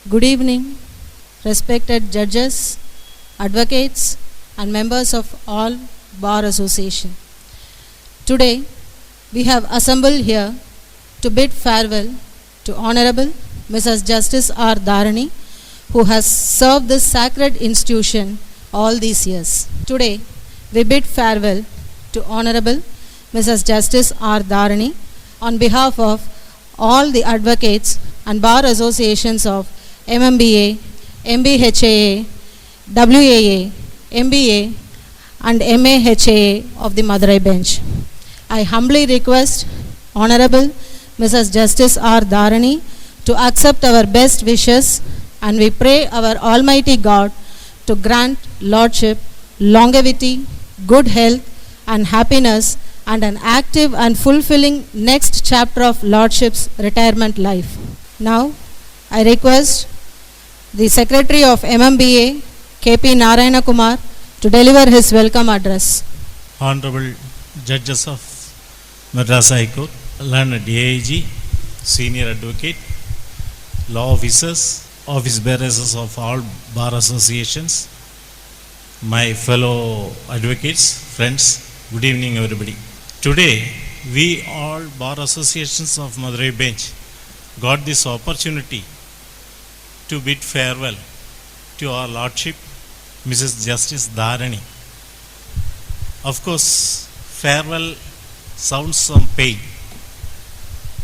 Good evening, respected judges, advocates, and members of all Bar Association. Today, we have assembled here to bid farewell to Honorable Mrs. Justice R. THARANI, who has served this sacred institution all these years. Today, we bid farewell to Honorable Mrs. Justice R. THARANI on behalf of all the advocates and bar associations of MMBA, MBHAA, WAA, MBA and MAHAA of the Madurai bench. I humbly request Honorable Mrs. Justice R. THARANI to accept our best wishes, and we pray our Almighty God to grant Lordship, longevity, good health and happiness, and an active and fulfilling next chapter of Lordship's retirement life. Now, I request the Secretary of MMBA, K.P. Narayana Kumar, to deliver his welcome address. Honorable Judges of Madras High Court, learned AIG, Senior Advocate, Law Officers, Office Bearers of all Bar Associations, my fellow advocates, friends, good evening everybody. Today, we all Bar Associations of Madurai bench got this opportunity to bid farewell to our Lordship, Mrs. Justice THARANI. Of course, farewell sounds some pain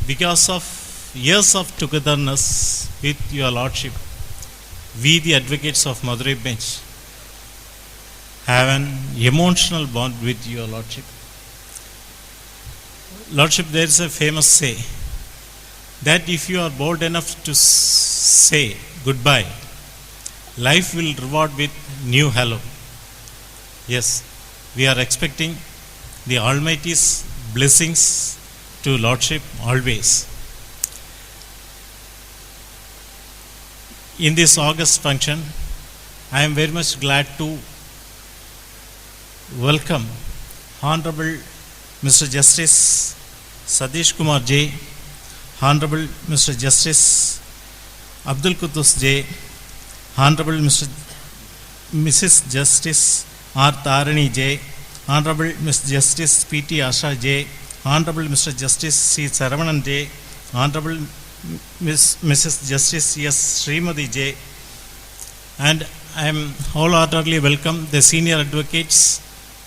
because of years of togetherness with your Lordship. We, the advocates of Madurai bench, have an emotional bond with your Lordship. Lordship, there is a famous say that if you are bold enough to say goodbye, life will reward with new hello. Yes, we are expecting the Almighty's blessings to Lordship always. In this August function, I am very much glad to welcome Hon'ble Mr. Justice Sadish Kumar J, Hon'ble Mr. Justice Abdul Quddus J, Hon'ble Mrs. Justice R. THARANI J, Hon'ble Mr. Justice P.T. Asha J, Hon'ble Mr. Justice C. Saravanan J, Hon'ble Mrs. Justice S. Srimati J, and I am wholeheartedly welcome the senior advocates,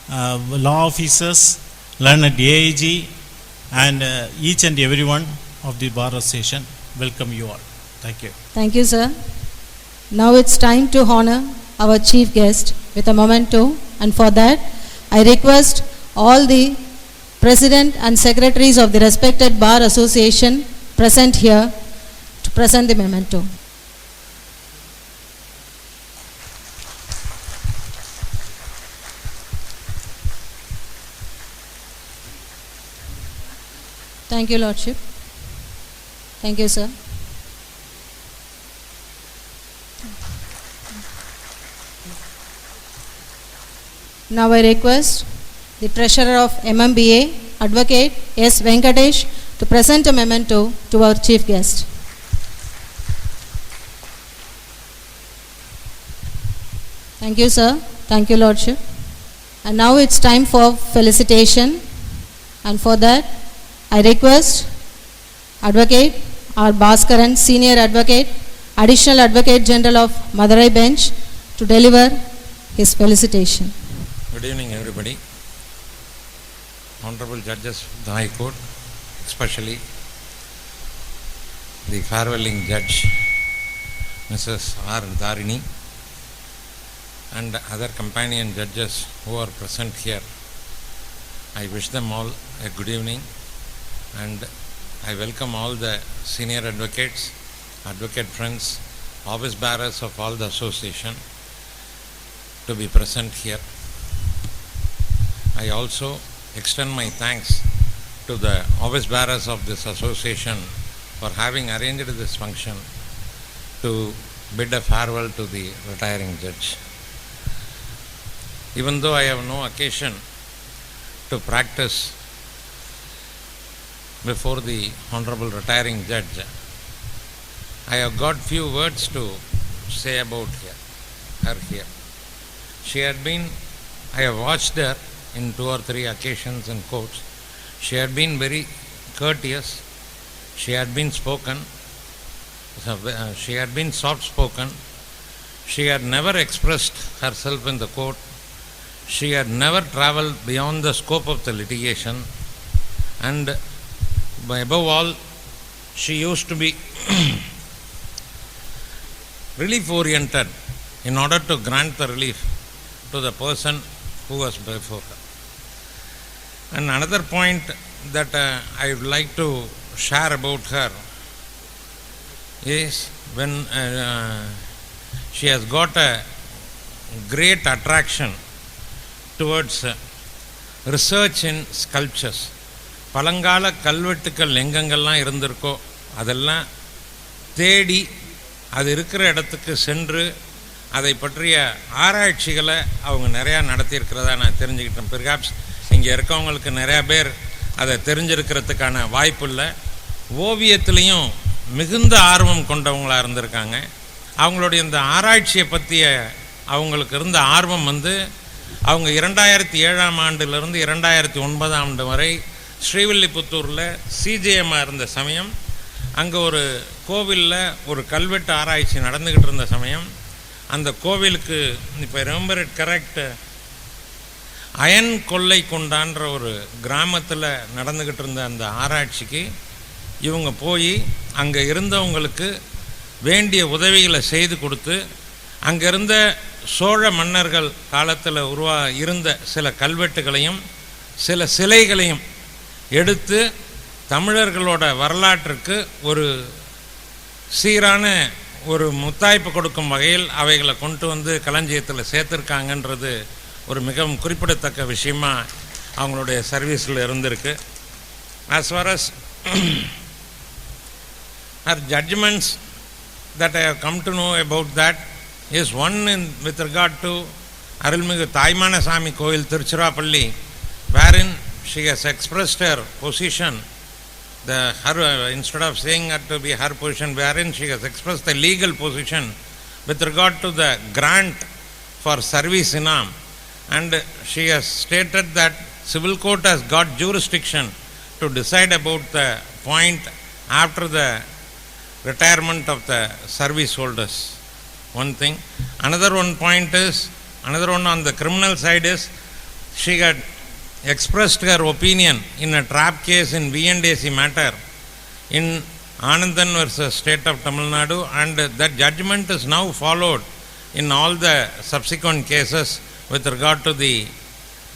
law officers, learned AIG, and each and every one of the Bar Association. Welcome you all. Thank you. Thank you, sir. Now it's time to honor our chief guest with a memento, and for that, I request all the president and secretaries of the respected Bar Association present here to present the memento. Thank you, Lordship. Thank you, sir. Now I request the Treasurer of MMBA, Advocate S. Venkatesh, to present a memento to our chief guest. Thank you, sir. Thank you, Lordship. And now it's time for felicitation, and for that, I request Advocate R. Bhaskaran, Senior Advocate, Additional Advocate General of Madurai bench, to deliver his felicitation. Good evening, everybody. Honorable Judges of the High Court, especially the farewelling Judge, Mrs. R. THARANI, and other companion judges who are present here. I wish them all a good evening, and I welcome all the senior advocates, advocate friends, office bearers of all the association to be present here. I also extend my thanks to the office bearers of this association for having arranged this function to bid a farewell to the retiring judge. Even though I have no occasion to practice before the Honorable retiring Judge, I have got few words to say about her here. She had been, I have watched her in 2 or 3 occasions in courts. She had been very courteous. She had been spoken. She had been soft-spoken. She had never expressed herself in the court. She had never travelled beyond the scope of the litigation. And above all, she used to be relief-oriented in order to grant the relief to the person who was before her. And another point that I would like to share about her is when she has got a great attraction towards research in sculptures. பழங்கால கல்வெட்டுக்கள் எங்கெங்கெல்லாம் இருந்திருக்கோ அதெல்லாம் தேடி அது இருக்கிற இடத்துக்கு சென்று அதை பற்றிய ஆராய்ச்சிகளை அவங்க நிறையா நடத்தியிருக்கிறதா நான் தெரிஞ்சுக்கிட்டேன். பெர்ஹாப்ஸ் இங்கே இருக்கவங்களுக்கு நிறையா பேர் அதை தெரிஞ்சிருக்கிறதுக்கான வாய்ப்பு இல்லை. ஓவியத்துலேயும் மிகுந்த ஆர்வம் கொண்டவங்களாக இருந்திருக்காங்க. அவங்களுடைய இந்த ஆராய்ச்சியை பற்றிய அவங்களுக்கு இருந்த ஆர்வம் அவங்க 2007ஆம் ஆண்டிலிருந்து 2009ஆம் ஆண்டு வரை ஸ்ரீவில்லிபுத்தூரில் சிஜேஎம்மாக இருந்த சமயம், அங்கே ஒரு கோவிலில் ஒரு கல்வெட்டு ஆராய்ச்சி நடந்துக்கிட்டு இருந்த சமயம், அந்த கோவிலுக்கு இப்போ ரிமெம்பர் இட் கரெக்ட், அயன் கொள்ளை கொண்டான்ற ஒரு கிராமத்தில் நடந்துக்கிட்டு இருந்த அந்த ஆராய்ச்சிக்கு இவங்க போய் அங்கே இருந்தவங்களுக்கு வேண்டிய உதவிகளை செய்து கொடுத்து, அங்கே இருந்த சோழ மன்னர்கள் காலத்தில் இருந்த சில கல்வெட்டுகளையும் சில சிலைகளையும் எடுத்து தமிழர்களோட வரலாற்றுக்கு ஒரு சீரான ஒரு முத்தாய்ப்பு கொடுக்கும் வகையில் அவைகளை கொண்டு வந்து களஞ்சியத்தில் சேர்த்துருக்காங்கன்றது ஒரு மிகவும் குறிப்பிடத்தக்க விஷயமா அவங்களுடைய சர்வீஸில் இருந்திருக்கு. as far as her judgments that I have come to know about that is one with regard to Arulmigu Thaimanasamy Koil Tiruchirappalli, wherein she has expressed her position, instead of saying it to be her position, wherein she has expressed the legal position with regard to the grant for service inam, and she has stated that civil court has got jurisdiction to decide about the point after the retirement of the service holders. One thing. Another one on the criminal side is she had expressed her opinion in a trap case in V&AC matter in Anandan versus State of Tamil Nadu, and that judgment is now followed in all the subsequent cases with regard to the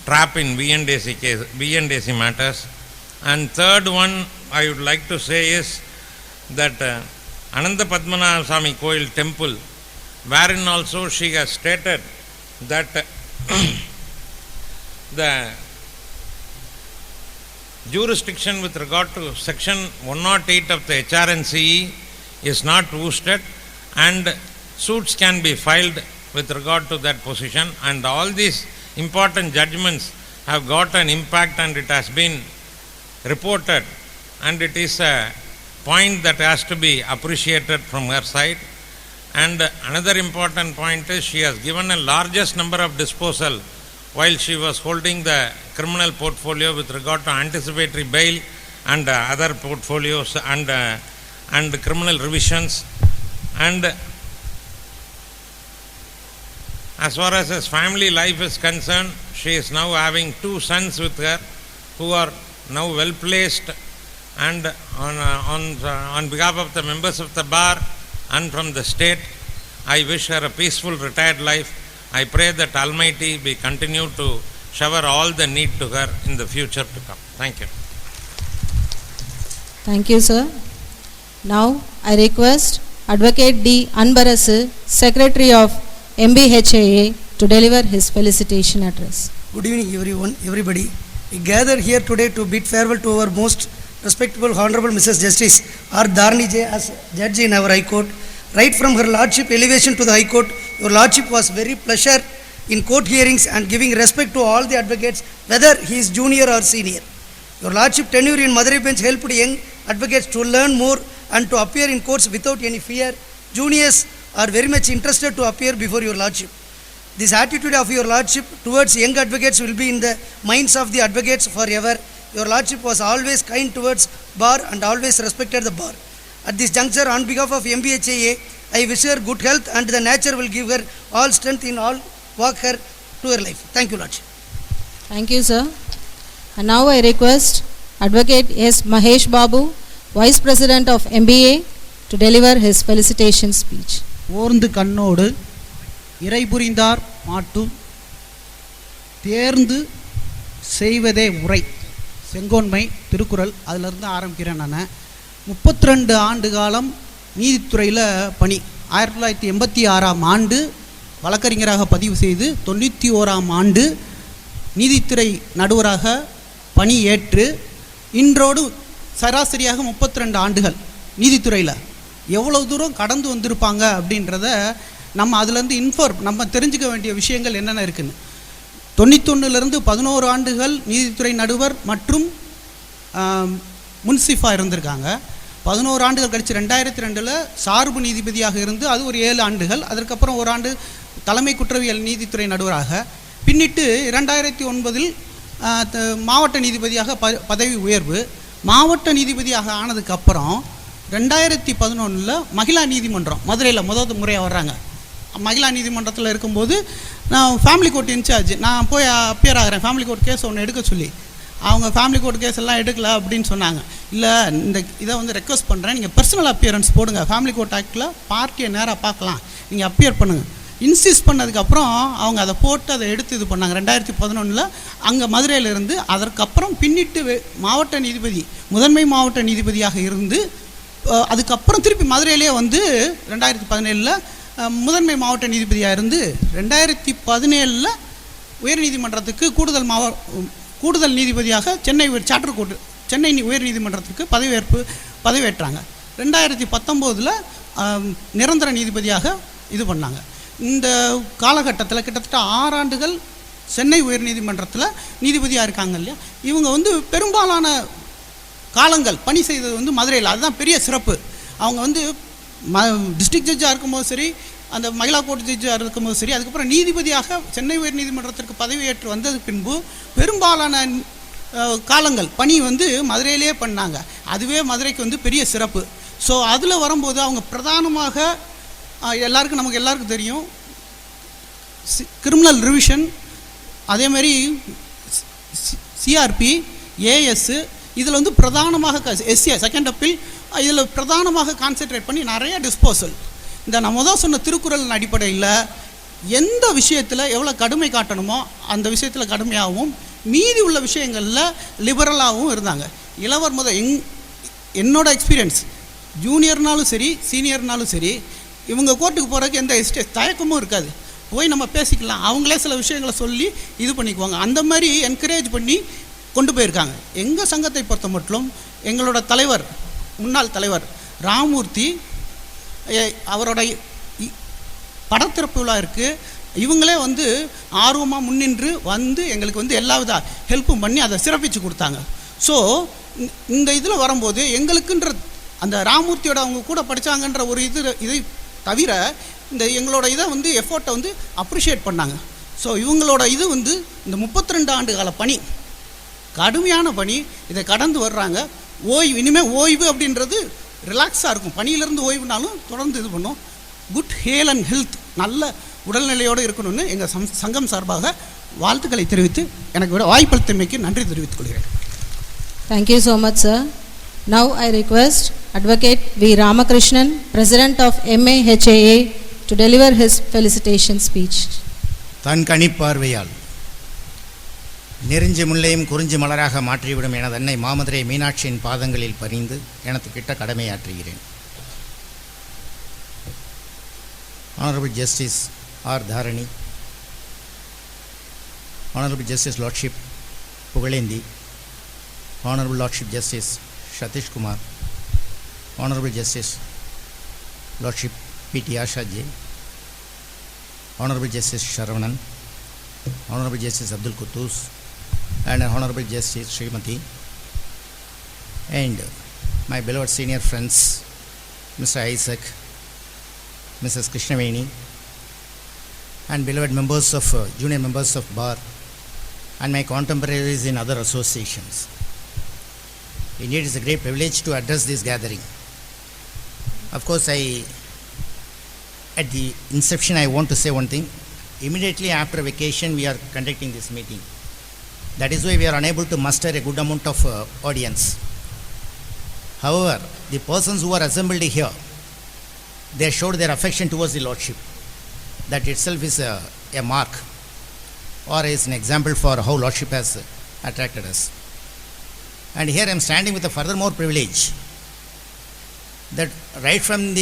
trap in V&AC matters. And third one I would like to say is that Ananda Padmanabha Swami Koil temple, wherein also she has stated that the jurisdiction with regard to section 108 of the HRNCE is not boosted, and suits can be filed with regard to that position, and all these important judgments have got an impact, and it has been reported, and it is a point that has to be appreciated from her side. And another important point is she has given a largest number of disposal while she was holding the criminal portfolio with regard to anticipatory bail and other portfolios and criminal revisions. And as far as his family life is concerned, she is now having 2 sons with her who are now well placed, and on behalf of the members of the bar and from the state, I wish her a peaceful retired life. I pray that Almighty be continue to shower all the need to her in the future to come. Thank you. Thank you, sir. Now I request Advocate D. Anbarasu, Secretary of MBHAA, to deliver his felicitation address. Good evening, everybody. We gather here today to bid farewell to our most respectable Honorable Mrs. Justice R. THARANI J. as Judge in our High Court. Right from her Lordship elevation to the High Court, your Lordship was very pleasure in court hearings and giving respect to all the advocates, whether he is junior or senior. Your Lordship tenure in Madurai bench helped young advocates to learn more and to appear in courts without any fear. Juniors are very much interested to appear before your lordship. This attitude of your lordship towards young advocates will be in the minds of the advocates forever. Your lordship was always kind towards bar and always respected the bar. At this juncture, on behalf of MBHAA, I wish her good health and the nature will give her all strength in all walk her to her life. Thank you, lordship. Thank you, sir. And now I request Advocate S. Mahesh Babu, Vice President of MBA, to deliver his felicitation speech. ஓர்ந்து கண்ணோடு இறை புரிந்தார் மாட்டும் தேர்ந்து செய்வதே உரை செங்கோன்மை திருக்குறள் அதிலிருந்து ஆரம்பிக்கிறேன். நான் 32 ஆண்டு காலம் நீதித்துறையில் பணி. 1986ஆம் ஆண்டு வழக்கறிஞராக பதிவு செய்து 91ஆம் ஆண்டு நீதித்துறை நடுவராக பணி ஏற்று இன்றோடு சராசரியாக 32 ஆண்டுகள் நீதித்துறையில் எவ்வளோ தூரம் கடந்து வந்திருப்பாங்க அப்படின்றத நம்ம அதுலேருந்து நம்ம தெரிஞ்சுக்க வேண்டிய விஷயங்கள் என்னென்ன இருக்குன்னு. 91லேருந்து 11 ஆண்டுகள் நீதித்துறை நடுவர் மற்றும் முன்சிஃபாக இருந்திருக்காங்க. 11 ஆண்டுகள் கழித்து 2002 சார்பு நீதிபதியாக இருந்து அது ஒரு 7 ஆண்டுகள். அதற்கப்புறம் ஒரு ஆண்டு தலைமை குற்றவியல் நீதித்துறை நடுவராக பின்னிட்டு 2009 மாவட்ட நீதிபதியாக பதவி உயர்வு. மாவட்ட நீதிபதியாக ஆனதுக்கப்புறம் 2011 மகிழா நீதிமன்றம் மதுரையில் முதல் முறையாக வர்றாங்க. மகிழா நீதிமன்றத்தில் இருக்கும்போது நான் ஃபேமிலி கோர்ட் இன்சார்ஜ், நான் போய் அப்பியர் ஆகிறேன். ஃபேமிலி கோர்ட் கேஸ் ஒன்று எடுக்க சொல்லி அவங்க ஃபேமிலி கோர்ட் கேஸ் எல்லாம் எடுக்கல அப்படின்னு சொன்னாங்க. இல்லை, இந்த இதை வந்து ரெக்வஸ்ட் பண்ணுறேன், நீங்கள் பர்சனல் அப்பியரன்ஸ் போடுங்க, ஃபேமிலி கோர்ட் ஆக்டில் பார்ட்டியை நேராக பார்க்கலாம், நீங்கள் அப்பியர் பண்ணுங்கள். இன்சிஸ்ட் பண்ணதுக்கப்புறம் அவங்க அதை போட்டு அதை எடுத்து இது பண்ணாங்க. 2011 அங்கே மதுரையில் இருந்து அதற்கப்புறம் பின்னிட்டு மாவட்ட நீதிபதி முதன்மை மாவட்ட நீதிபதியாக இருந்து அதுக்கப்புறம் திருப்பி மதுரையிலே வந்து 2017 முதன்மை மாவட்ட நீதிபதியாக இருந்து 2017 உயர்நீதிமன்றத்துக்கு கூடுதல் நீதிபதியாக சென்னை சார்ட்டர் கோர்ட் சென்னை உயர்நீதிமன்றத்துக்கு பதவியேற்றாங்க. 2019 நிரந்தர நீதிபதியாக இது பண்ணாங்க. இந்த காலகட்டத்தில் கிட்டத்தட்ட 6 ஆண்டுகள் சென்னை உயர்நீதிமன்றத்தில் நீதிபதியாக இருக்காங்க இல்லையா. இவங்க வந்து பெரும்பாலான காலங்கள் பணி செய்தது வந்து மதுரையில். அதுதான் பெரிய சிறப்பு. அவங்க வந்து டிஸ்ட்ரிக்ட் ஜட்ஜாக இருக்கும்போது சரி, அந்த மகிழா கோர்ட் ஜட்ஜாக இருக்கும்போது சரி, அதுக்கப்புறம் நீதிபதியாக சென்னை உயர்நீதிமன்றத்திற்கு பதவியேற்று வந்ததுக்கு பின்பு பெரும்பாலான காலங்கள் பணி வந்து மதுரையிலே பண்ணாங்க. அதுவே மதுரைக்கு வந்து பெரிய சிறப்பு. ஸோ அதில் வரும்போது அவங்க பிரதானமாக நமக்கு எல்லாருக்கும் தெரியும் கிரிமினல் ரிவிஷன், அதேமாதிரி சிஆர்பி, ஏஎஸ், இதில் வந்து பிரதானமாக எஸ்ஏ செகண்ட் அப்பீல், இதில் பிரதானமாக கான்சென்ட்ரேட் பண்ணி நிறைய டிஸ்போசல். இந்த நம்ம தான் சொன்ன திருக்குறள் அடிப்படையில் எந்த விஷயத்தில் எவ்வளோ கடுமை காட்டணுமோ அந்த விஷயத்தில் கடுமையாகவும் மீதி உள்ள விஷயங்களில் லிபரலாகவும் இருந்தாங்க. இளவர் என்னோட எக்ஸ்பீரியன்ஸ், ஜூனியர்னாலும் சரி சீனியர்னாலும் சரி, இவங்க கோர்ட்டுக்கு போகிறதுக்கு எந்த தயக்கமும் இருக்காது. போய் நம்ம பேசிக்கலாம், அவங்களே சில விஷயங்களை சொல்லி இது பண்ணிக்குவாங்க. அந்த மாதிரி என்கரேஜ் பண்ணி கொண்டு போயிருக்காங்க. எங்கள் சங்கத்தை பொறுத்த மட்டும் எங்களோட தலைவர், முன்னாள் தலைவர் ராமூர்த்தி, அவரோட படத்திறப்பு விழா இருக்குது, இவங்களே வந்து ஆர்வமாக முன்னின்று வந்து எங்களுக்கு வந்து எல்லா வித ஹெல்ப்பும் பண்ணி அதை சிறப்பித்து கொடுத்தாங்க. ஸோ இந்த இதில் வரும்போது எங்களுக்குன்ற அந்த ராமூர்த்தியோட அவங்க கூட படித்தாங்கன்ற ஒரு இதை தவிர இந்த எங்களோட இதை வந்து எஃபோர்ட்டை வந்து அப்ரிஷியேட் பண்ணாங்க. ஸோ இவங்களோட இது வந்து இந்த 32 ஆண்டு கால பணி, கடுமையான பணி, இதை கடந்து வர்றாங்க. இனிமேல் ஓய்வு அப்படின்றது ரிலாக்ஸாக இருக்கும். பணியிலேருந்து ஓய்வுனாலும் தொடர்ந்து இது பண்ணும். குட் ஹேல் அண்ட் ஹெல்த், நல்ல உடல்நிலையோடு இருக்கணும்னு எங்கள் சங்கம் சார்பாக வாழ்த்துக்களை தெரிவித்து எனக்கு வாய்ப்பளித்தமைக்கு நன்றி தெரிவித்துக் கொள்கிறேன். Thank you so much, sir. Now I request Advocate V. Ramakrishnan, President of MAHAA, to deliver his felicitation speech. தன் கணிப்பார்வையால் நெருஞ்சி முல்லையும் குறிஞ்சி மலராக மாற்றிவிடும் எனது அன்னை மாமதுரை மீனாட்சியின் பாதங்களில் பணிந்து எனது கிட்ட கடமையாற்றுகிறேன். Honorable Justice R. Tharani, Honorable Justice Lordship Pugalindi, Honorable Lordship Justice Satish Kumar, Honorable Justice Lordship P.T. Asha J, Honorable Justice Sharavanan, Honorable Justice Abdul Quddus, and Honorable Justice Srimati, and my beloved senior friends Mr. Isaac, Mrs. Krishnaveni, and beloved members of junior members of bar, and my contemporaries in other associations. Indeed, it is a great privilege to address this gathering. Of course, at the inception, I want to say one thing. Immediately after vacation, we are conducting this meeting. That is why we are unable to muster a good amount of audience. However, the persons who are assembled here, they showed their affection towards the Lordship. That itself is a mark or is an example for how Lordship has attracted us. And here I am standing with a furthermore privilege that right from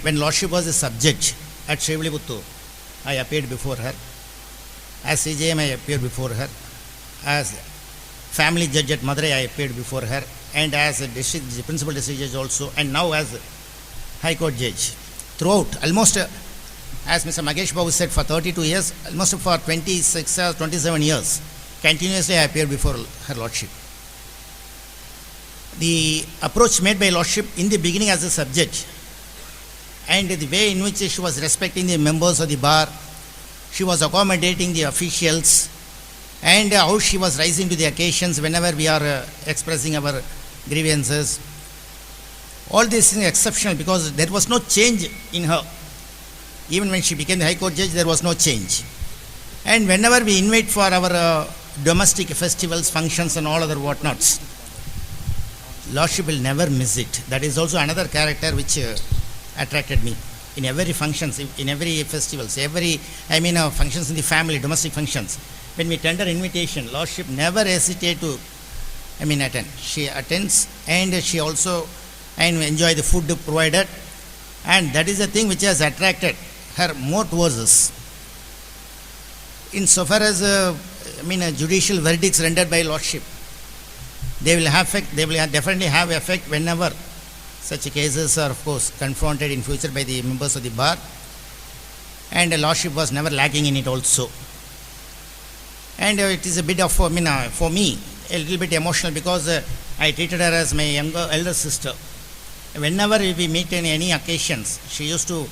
when Lordship was a subject at Srivilibuttur, I appeared before her. As CJM, I appeared before her. As family judge at Madurai, I appeared before her. And as a principal district judge also. And now as High Court judge. Throughout, almost, as Mr. Magesh Babu said, for 32 years, almost for 26 or 27 years, continuously I appeared before her Lordship. The approach made by Lordship in the beginning as a subject and the way in which she was respecting the members of the bar, she was accommodating the officials, and how she was rising to the occasions whenever we are expressing our grievances. All this is exceptional because there was no change in her. Even when she became the High Court judge, there was no change. And whenever we invite for our domestic festivals, functions and all other whatnots, Lordship will never miss it. That is also another character which attracted me. In every functions, in every festivals, functions in the family, domestic functions, when we tender invitation, Lordship never hesitate to attend. She attends and she also enjoy the food provided, and that is the thing which has attracted her more towards us. Insofar as judicial verdicts rendered by Lordship, they will definitely have effect whenever such cases are, of course, confronted in future by the members of the bar, and the Lordship was never lacking in it also. And it is a bit of, for me, a little bit emotional because I treated her as my elder sister. Whenever we meet in any occasions, she used to,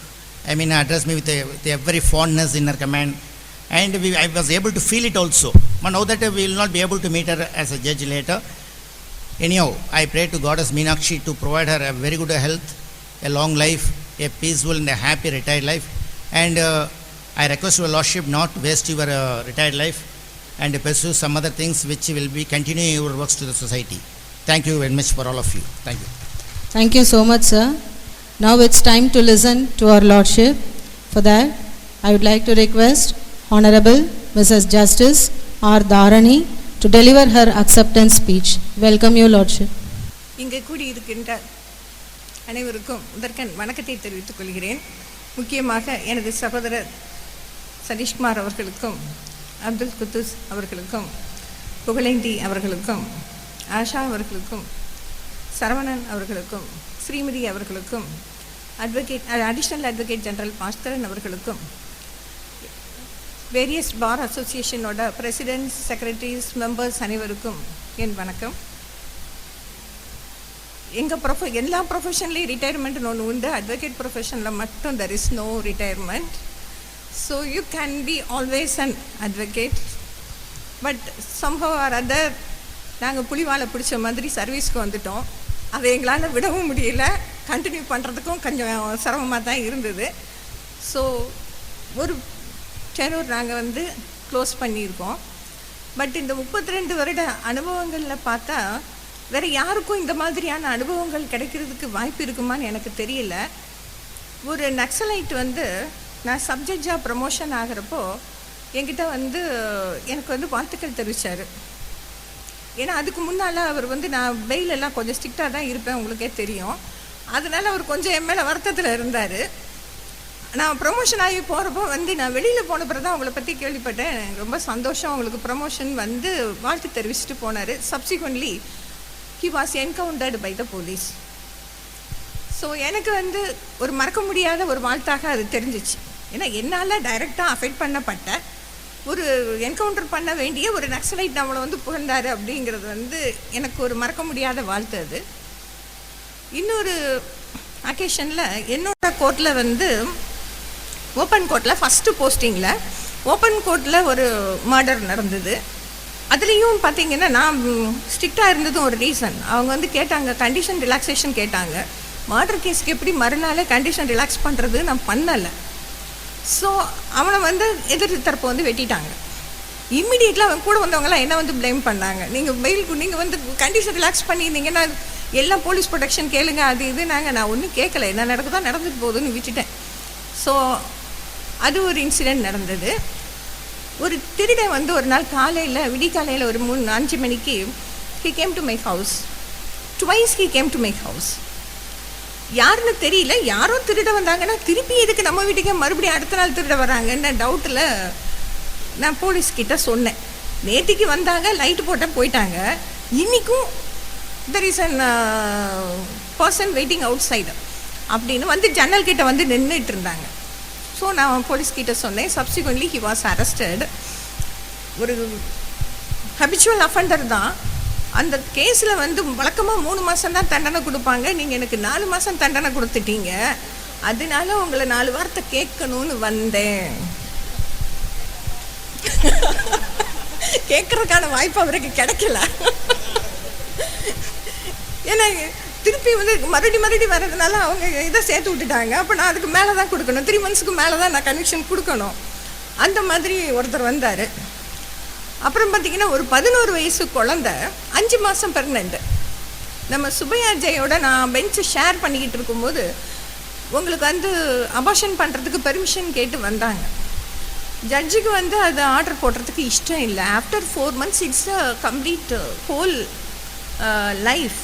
address me with every fondness in her command, and I was able to feel it also. But now that we will not be able to meet her as a judge later, anyhow, I pray to Goddess Meenakshi to provide her a very good health, a long life, a peaceful and a happy retired life. And I request your Lordship not to waste your retired life and pursue some other things which will be continuing your works to the society. Thank you very much for all of you. Thank you. Thank you so much, sir. Now it's time to listen to our Lordship. For that, I would like to request Honorable Mrs. Justice R. Dharani to deliver her acceptance speech. Welcome you, Lordship. இங்கே கூடியிருக்கின்ற அனைவருக்கும் முதற்கண் வணக்கத்தை தெரிவித்துக் கொள்கிறேன். முக்கியமாக எனது சகோதரர் சதீஷ்குமார் அவர்களுக்கும், அப்துல் குத்தூஸ் அவர்களுக்கும், புகழேந்தி அவர்களுக்கும், ஆஷா அவர்களுக்கும், சரவணன் அவர்களுக்கும், ஸ்ரீமதி அவர்களுக்கும், அடிஷனல் அட்வொகேட் ஜெனரல் பாஸ்கரன் அவர்களுக்கும், வேரியஸ் பார் அசோசியேஷனோட பிரசிடென்ட்ஸ், செக்ரட்டரிஸ், மெம்பர்ஸ் அனைவருக்கும் என் வணக்கம். எங்கள் எல்லா ப்ரொஃபஷன்லேயும் ரிட்டையர்மெண்ட்னு ஒன்று உண்டு. அட்வொகேட் ப்ரொஃபஷனில் மட்டும் there is no retirement. So you can be always an advocate. But somehow or other நாங்கள் புலிவாலை பிடிச்ச மாதிரி சர்வீஸ்க்கு வந்துட்டோம். அதை எங்களால் விடவும் முடியல, கண்டினியூ பண்ணுறதுக்கும் கொஞ்சம் சிரமமாக தான் இருந்தது. ஸோ ஒரு டெனூர் நாங்கள் க்ளோஸ் பண்ணியிருக்கோம். பட் இந்த 32 வருட அனுபவங்களில் பார்த்தா வேறு யாருக்கும் இந்த மாதிரியான அனுபவங்கள் கிடைக்கிறதுக்கு வாய்ப்பு இருக்குமான்னு எனக்கு தெரியல. ஒரு நக்சலைட் நான் சப்ஜெக்டாக ப்ரமோஷன் ஆகிறப்போ என்கிட்ட எனக்கு வாழ்த்துக்கள் தெரிவித்தார். ஏன்னா அதுக்கு முன்னால் அவர் நான் பெயிலெல்லாம் கொஞ்சம் ஸ்ட்ரிக்டாக தான் இருப்பேன், உங்களுக்கே தெரியும். அதனால் அவர் கொஞ்சம் என் மேலே வருத்தத்தில் இருந்தார். நான் ப்ரொமோஷன் ஆகி போகிறப்போ நான் வெளியில் போன பிறகு தான் அவங்கள பற்றி கேள்விப்பட்டேன். ரொம்ப சந்தோஷம், அவங்களுக்கு ப்ரமோஷன் வாழ்த்து தெரிவிச்சுட்டு போனார். Subsequently he was encountered by the police. So எனக்கு ஒரு மறக்க முடியாத ஒரு வாழ்த்தாக அது தெரிஞ்சிச்சு. ஏன்னா என்னால் டைரெக்டாக அஃபெக்ட் பண்ணப்பட்ட ஒரு என்கவுண்டர் பண்ண வேண்டிய ஒரு நக்சலைட் நம்மளை புகழ்ந்தார் அப்படிங்கிறது எனக்கு ஒரு மறக்க முடியாத வாழ்த்து. அது இன்னொரு அக்கேஷனில் என்னோட கோர்ட்டில் வந்து ஓப்பன் கோர்ட்டில் ஃபஸ்ட்டு போஸ்டிங்கில் ஓப்பன் கோர்ட்டில் ஒரு மர்டர் நடந்தது. அதுலேயும் பார்த்தீங்கன்னா நான் ஸ்ட்ரிக்டாக இருந்ததும் ஒரு ரீசன். அவங்க வந்து கேட்டாங்க, கண்டிஷன் ரிலாக்ஸேஷன் கேட்டாங்க. மர்டர் கேஸுக்கு எப்படி மறுநாளே கண்டிஷன் ரிலாக்ஸ் பண்ணுறது நான் பண்ணலை. ஸோ அவனை வந்து எதிர் தரப்பை வந்து வெட்டிட்டாங்க. இம்மிடியேட்லாம் அவன் கூட வந்தவங்களாம் என்ன வந்து ப்ளேம் பண்ணாங்க, நீங்கள் வெயிலுக்கு நீங்கள் வந்து கண்டிஷன் ரிலாக்ஸ் பண்ணியிருந்தீங்கன்னா எல்லாம் போலீஸ் ப்ரொடெக்ஷன் கேளுங்க அது இது. நான் ஒன்றும் கேட்கல, என்ன நடக்குதோ நடந்துட்டு போகுதுன்னு விட்டுட்டேன். ஸோ அது ஒரு இன்சிடெண்ட் நடந்தது. ஒரு திருடன் வந்து ஒரு நாள் காலையில் விடிகாலையில் ஒரு 3-5 மணிக்கு he came to my house. Twice he came to my house. யாருன்னு தெரியல, யாரோ திருட வந்தாங்கன்னா திருப்பி இதுக்கு நம்ம வீட்டுக்கே மறுபடியும் அடுத்த நாள் திருட வராங்கன்னு டவுட்டில் நான் போலீஸ்கிட்ட சொன்னேன். நேற்றுக்கு வந்தாங்க, லைட்டு போட்ட போயிட்டாங்க, இன்றைக்கும் there is an person waiting outside அப்படின்னு வந்து ஜன்னல் கிட்ட வந்து நின்றுட்டு இருந்தாங்க. ஸோ நான் போலீஸ்கிட்ட சொன்னேன். Subsequently he was arrested. ஒரு ஹபிச்சுவல் அஃபண்டர் தான். அந்த கேஸில் வந்து வழக்கமாக 3 மாதம் தான் தண்டனை கொடுப்பாங்க. நீங்கள் எனக்கு 4 மாதம் தண்டனை கொடுத்துட்டீங்க, அதனால உங்களை 4 வார்த்தை கேட்கணும்னு வந்தேன். கேட்கறதுக்கான வாய்ப்பு அவருக்கு கிடைக்கல. ஏன்னா திருப்பி வந்து மறுபடி வர்றதுனால அவங்க இதை சேர்த்து விட்டுட்டாங்க. அப்போ நான் அதுக்கு மேலே தான் கொடுக்கணும், 3 மந்த்ஸ்க்கு மேலே தான் நான் கன்விக்ஷன் கொடுக்கணும். அந்த மாதிரி ஒருத்தர் வந்தார். அப்புறம் பார்த்திங்கன்னா ஒரு 11 வயசு குழந்த 5 மாதம் ப்ரெக்னென்ட். நம்ம சுபையா ஜெயோட நான் பெஞ்சை ஷேர் பண்ணிக்கிட்டு இருக்கும்போது உங்களுக்கு வந்து அபார்ஷன் பண்ணுறதுக்கு பெர்மிஷன் கேட்டு வந்தாங்க. ஜட்ஜுக்கு வந்து அது ஆர்டர் போடுறதுக்கு இஷ்டம் இல்லை. After 4 months it's a complete whole life.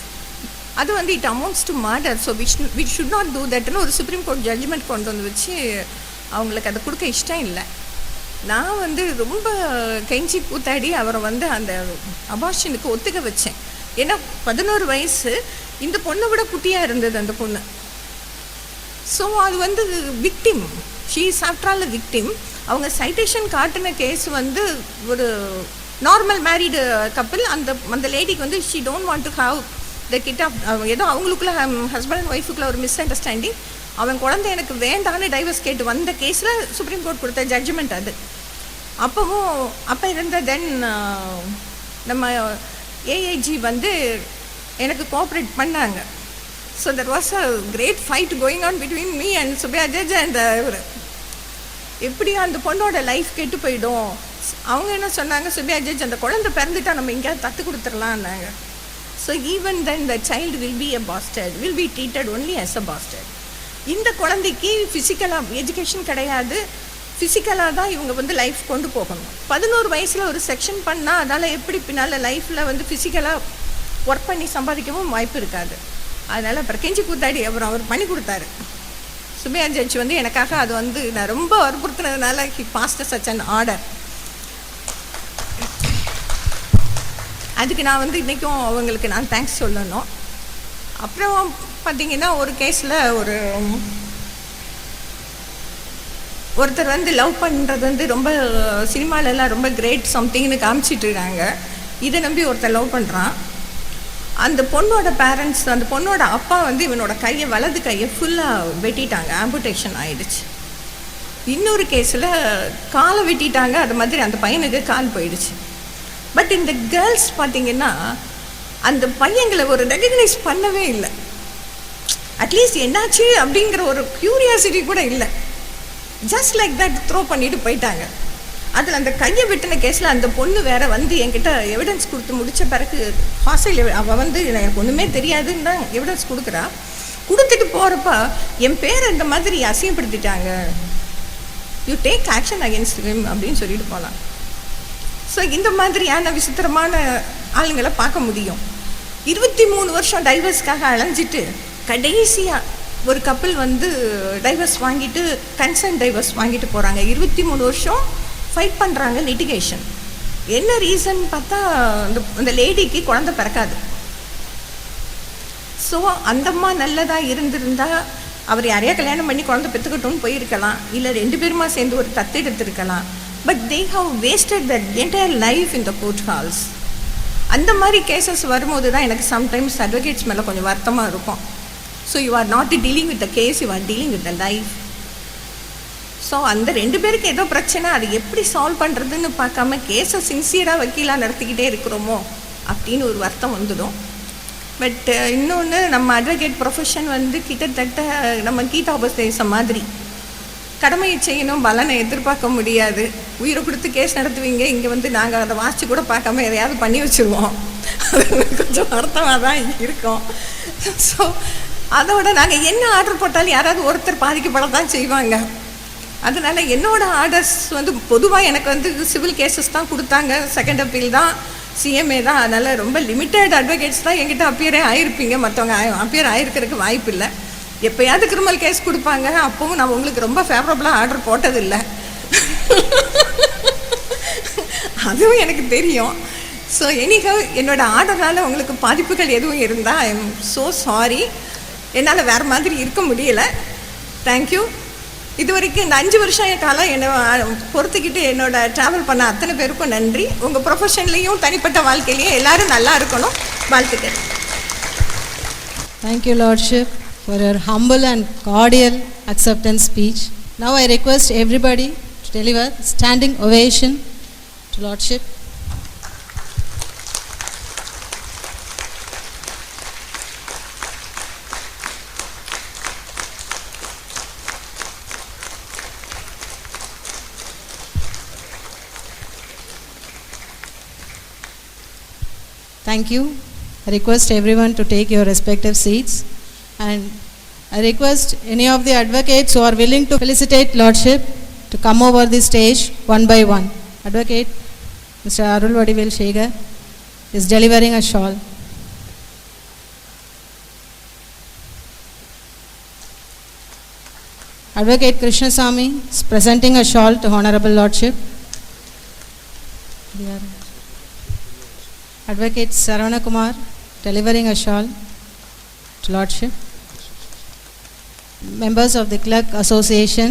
அது வந்து it amounts to murder. So we should not do தட்னு ஒரு சுப்ரீம் கோர்ட் ஜட்ஜ்மெண்ட் கொண்டு வந்து வச்சு அவங்களுக்கு அதை கொடுக்க இஷ்டம் இல்லை. நான் வந்து ரொம்ப கெஞ்சி கூத்தாடி அவரை வந்து அந்த அபார்ஷனுக்கு ஒத்துக்க வச்சேன். ஏன்னா 11 வயசு, இந்த பொண்ணை விட குட்டியாக இருந்தது அந்த பொண்ணு. ஸோ அது வந்து victim, she is after all victim. அவங்க சைட்டேஷன் காட்டின கேஸ் வந்து ஒரு நார்மல் மேரீடு கப்பிள். அந்த லேடிக்கு வந்து she don't want to have the kid off, ஏதோ அவங்களுக்குள்ள ஹஸ்பண்ட் அண்ட் ஒய்ஃபுக்குள்ள ஒரு மிஸ் அண்டர்ஸ்டாண்டிங். அவன் குழந்தை எனக்கு வேண்டான்னு டைவர்ஸ் கேட்டு வந்த கேஸில் சுப்ரீம் கோர்ட் கொடுத்த ஜட்ஜ்மெண்ட் அது. அப்போ இருந்த தென் நம்ம ஏஏஜி வந்து எனக்கு கோஆப்ரேட் பண்ணாங்க. So there was a great fight going on between me and Subbaiah judge and இவர். எப்படியோ அந்த பொண்ணோட லைஃப் கெட்டு போயிடும். அவங்க என்ன சொன்னாங்க, சுபையா ஜட்ஜ் அந்த குழந்தை பிறந்துட்டா நம்ம எங்கேயாவது தத்து கொடுத்துடலான்னாங்க. So even then the child will be a bastard, will be treated only as a bastard. இந்த குழந்தைக்கு ஃபிசிக்கலாக எஜுகேஷன் கிடையாது, ஃபிசிக்கலாக தான் இவங்க வந்து லைஃப் கொண்டு போகணும். 11 வயசில் ஒரு செக்ஷன் பண்ணால் அதனால் எப்படி பின்னால் லைஃப்பில் வந்து ஃபிசிக்கலாக ஒர்க் பண்ணி சம்பாதிக்கவும் வாய்ப்பு இருக்காது. அதனால் அப்புறம் கெஞ்சி கூத்தாடி அவர் பண்ணி கொடுத்தாரு. சுபையா ஜட்ஜ் வந்து எனக்காக அது வந்து நான் ரொம்ப வற்புறுத்தினதுனால he passed such an order. அதுக்கு நான் வந்து இன்றைக்கும் அவங்களுக்கு நான் தேங்க்ஸ் சொல்லணும். அப்புறம் பார்த்திங்கன்னா ஒரு கேஸில் ஒருத்தர் வந்து லவ் பண்ணுறது வந்து ரொம்ப சினிமாலெல்லாம் ரொம்ப கிரேட் சம்திங்னு காமிச்சிட்ருக்காங்க. இதை நம்பி ஒருத்தர் லவ் பண்ணுறான். அந்த பொண்ணோட பேரண்ட்ஸ், அந்த பொண்ணோட அப்பா வந்து இவனோட கையை, வலது கையை ஃபுல்லாக வெட்டிட்டாங்க, ஆம்புடேஷன் ஆகிடுச்சு. இன்னொரு கேஸில் காலை வெட்டிட்டாங்க, அது மாதிரி அந்த பையனுக்கு கால் போயிடுச்சு. பட் இந்த கேர்ள்ஸ் பார்த்திங்கன்னா அந்த பையங்களை ஒரு ரெகக்னைஸ் பண்ணவே இல்லை. அட்லீஸ்ட் என்னாச்சு அப்படிங்கிற ஒரு க்யூரியாசிட்டி கூட இல்லை. ஜஸ்ட் லைக் தட் த்ரோ பண்ணிட்டு போயிட்டாங்க. அதில் அந்த கையை வெட்டின கேஸில் அந்த பொண்ணு வேற வந்து என்கிட்ட எவிடன்ஸ் கொடுத்து முடித்த பிறகு ஹாஸ்டல் அவள் வந்து எனக்கு ஒன்றுமே தெரியாதுன்னு தான் எவிடன்ஸ் கொடுக்குறா. கொடுத்துட்டு போகிறப்ப என் பேரை இந்த மாதிரி அசிங்கப்படுத்திட்டாங்க, you take action against him அப்படின்னு சொல்லிட்டு போகலாம். ஸோ இந்த மாதிரியான விசித்திரமான ஆளுங்களை பார்க்க முடியும். 23 வருஷம் டைவர்ஸ்க்காக அலைஞ்சிட்டு கடைசியாக ஒரு கப்பல் வந்து டைவர்ஸ் வாங்கிட்டு, கன்சர்ன் டைவர்ஸ் வாங்கிட்டு போகிறாங்க. 23 வருஷம் ஃபைட் பண்ணுறாங்க, லிட்டிகேஷன். என்ன ரீசன் பார்த்தா அந்த லேடிக்கு குழந்தை பிறக்காது. ஸோ அந்தம்மா நல்லதாக இருந்திருந்தால் அவர் யாரையா கல்யாணம் பண்ணி குழந்தை பெற்றுக்கட்டும்னு போயிருக்கலாம், இல்லை 2 பேருமா சேர்ந்து ஒரு தத்தெடுத்திருக்கலாம். But they have wasted the entire life in the court halls. அந்த மாதிரி கேசஸ் வரும்போது தான் எனக்கு சம்டைம்ஸ் அட்வொகேட்ஸ் மேலே கொஞ்சம் வருத்தமாக இருக்கும். So you are not dealing with the case, you are dealing with the life. So அந்த 2 பேருக்கு ஏதோ பிரச்சனை, அது எப்படி சால்வ் பண்ணுறதுன்னு பார்க்காம கேஸை சின்சியராக வக்கீலாக நடத்திக்கிட்டே இருக்கிறோமோ அப்படின்னு ஒரு வருத்தம் வந்துடும். பட் இன்னொன்று, நம்ம அட்வொகேட் ப்ரொஃபஷன் வந்து கிட்டத்தட்ட நம்ம கீதாபதேசம் மாதிரி, கடமையை செய்யணும், பலனை எதிர்பார்க்க முடியாது. உயிரை கொடுத்து கேஸ் நடத்துவீங்க, இங்கே வந்து நாங்கள் அதை வாசித்து கூட பார்க்காம எதையாவது பண்ணி வச்சுருவோம். கொஞ்சம் வருத்தமாக தான் இருக்கோம். ஸோ அதோட நாங்கள் என்ன ஆர்டர் போட்டாலும் யாராவது ஒருத்தர் பாதிக்கப்பட தான் செய்வாங்க. அதனால் என்னோடய ஆர்டர்ஸ் வந்து பொதுவாக எனக்கு வந்து சிவில் கேசஸ் தான் கொடுத்தாங்க, செகண்ட் அப்பீல் தான், சிஎம்ஏ தான். அதனால் ரொம்ப லிமிட்டட் அட்வொகேட்ஸ் தான் என்கிட்ட அப்பியரே ஆகிருப்பீங்க, மற்றவங்க அப்பியர் ஆகிருக்கிறதுக்கு வாய்ப்பு இல்லை. எப்போயாவது கிரிமினல் கேஸ் கொடுப்பாங்க, அப்போவும் நான் உங்களுக்கு ரொம்ப ஃபேவரபுளாக ஆர்டர் போட்டதில்லை, அதுவும் எனக்கு தெரியும். ஸோ எனிஹவ் என்னோடய ஆர்டரால் உங்களுக்கு பாதிப்புகள் எதுவும் இருந்தால் ஐ எம் ஸோ சாரி. என்னால் வேறு மாதிரி இருக்க முடியலை. தேங்க்யூ. இது வரைக்கும் இந்த 5 வருஷம் காலம் என்னை பொறுத்துக்கிட்டு என்னோட ட்ராவல் பண்ண அத்தனை பேருக்கும் நன்றி. உங்கள் ப்ரொஃபஷன்லேயும் தனிப்பட்ட வாழ்க்கையிலையும் எல்லோரும் நல்லா இருக்கணும். வாழ்த்துக்கள். Thank you, Lordship, for your humble and cordial acceptance speech. Now I request everybody to deliver standing ovation to Lordship. Thank you. I request everyone to take your respective seats, and I request any of the advocates who are willing to felicitate Lordship to come over the stage one by one. Advocate Mr. Arul Vadivel Shegar is delivering a shawl. Advocate Krishnasamy is presenting a shawl to Honorable Lordship. Advocate Saravana Kumar delivering a shawl to Lordship. Members of the Clerk Association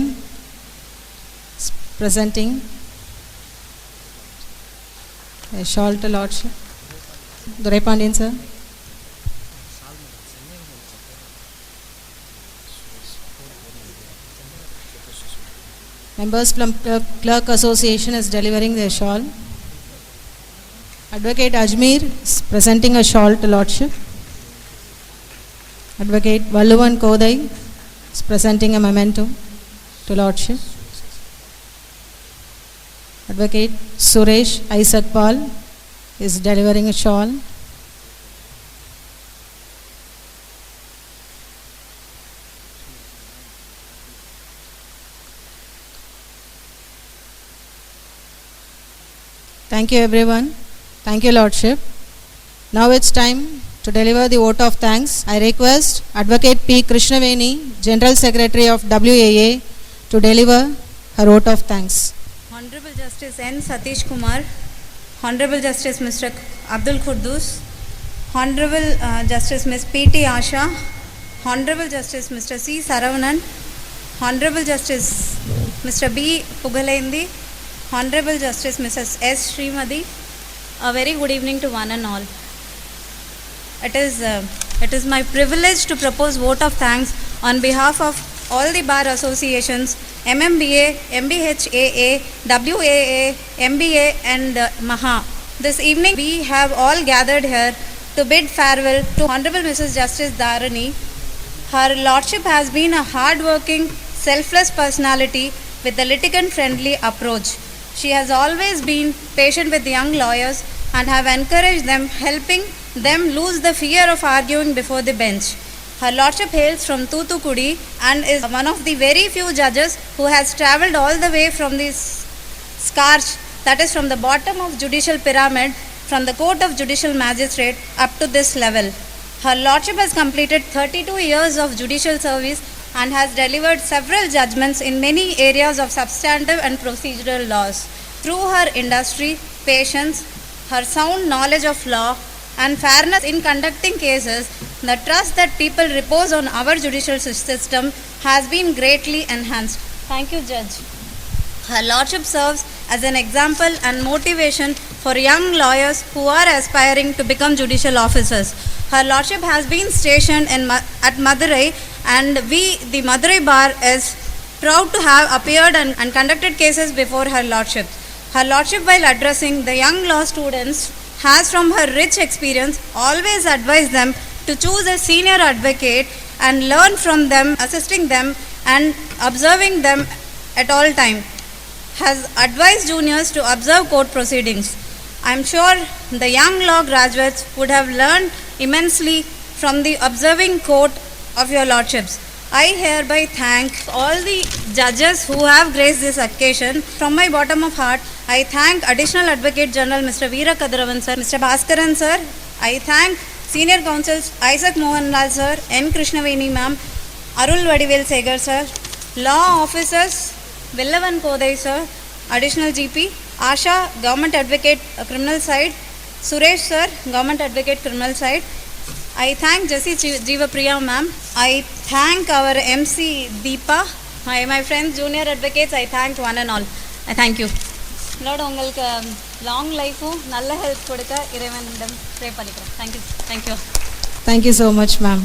presenting a shawl to Lordship. Durai Pandian sir. Members from Clerk Association is delivering their shawl. Advocate Ajmer is presenting a shawl to Lordship. Advocate Valluvan Kodai is presenting a memento to Lordship. Advocate Suresh Isaac Paul is delivering a shawl. Thank you everyone. Thank you Lordship. Now it's time to deliver the vote of thanks. I request Advocate P. Krishnaveni, General Secretary of WAA, to deliver her vote of thanks. Honorable Justice N. Satish Kumar, Honorable Justice Mr. Abdul Quddus, Honorable Justice Ms. P.T. Asha, Honorable Justice Mr. C. Saravanan, Honorable Justice Mr. B. Pugalendi, Honorable Justice Mrs. S. Srimadi. A very good evening to one and all. It is my privilege to propose vote of thanks on behalf of all the bar associations, MMBA, MBHAA, WAA, MBA and MAHA. This evening we have all gathered here to bid farewell to Honorable Mrs. Justice THARANI. Her Lordship has been a hard-working, selfless personality with a litigant-friendly approach. She has always been patient with young lawyers and have encouraged them, helping them lose the fear of arguing before the bench. Her Lordship hails from Thoothukudi and is one of the very few judges who has travelled all the way from the scarch, that is from the bottom of judicial pyramid, from the court of judicial magistrate up to this level. Her Lordship has completed 32 years of judicial service and has delivered several judgments in many areas of substantive and procedural laws. Through her industry, patience, her sound knowledge of law and fairness in conducting cases, the trust that people repose on our judicial system has been greatly enhanced. Thank you, Judge. Her Lordship serves as an example and motivation for young lawyers who are aspiring to become judicial officers. Her Lordship has been stationed at Madurai, and we, the Madurai Bar, is proud to have appeared and conducted cases before Her Lordship. Her Lordship, while addressing the young law students, has from her rich experience always advised them to choose a senior advocate and learn from them, assisting them and observing them at all time. Has advised juniors to observe court proceedings. I am sure the young law graduates would have learned immensely from the observing court of your lordships. I hereby thank all the judges who have graced this occasion. From my bottom of heart, I thank Additional Advocate General Mr. Veera Kadaravan sir, Mr. Bhaskaran sir. I thank Senior Counsels Isaac Mohanlal sir, N. Krishnaveni ma'am, Arul Vadivel Segar sir, Law Officers Villavan Kodai sir, Additional GP, Asha, Government Advocate Criminal Side, Suresh sir, Government Advocate Criminal Side. I thank Jessie Jeevapriya ma'am. I thank our MC Deepa. My friends, junior advocates, I thank one and all. I thank you. Lord, உங்களுக்கு long லைஃபும் நல்ல health கொடுக்க இறைவனிடம் pray பண்ணிக்கிறேன். Thank you. Thank you so much, ma'am.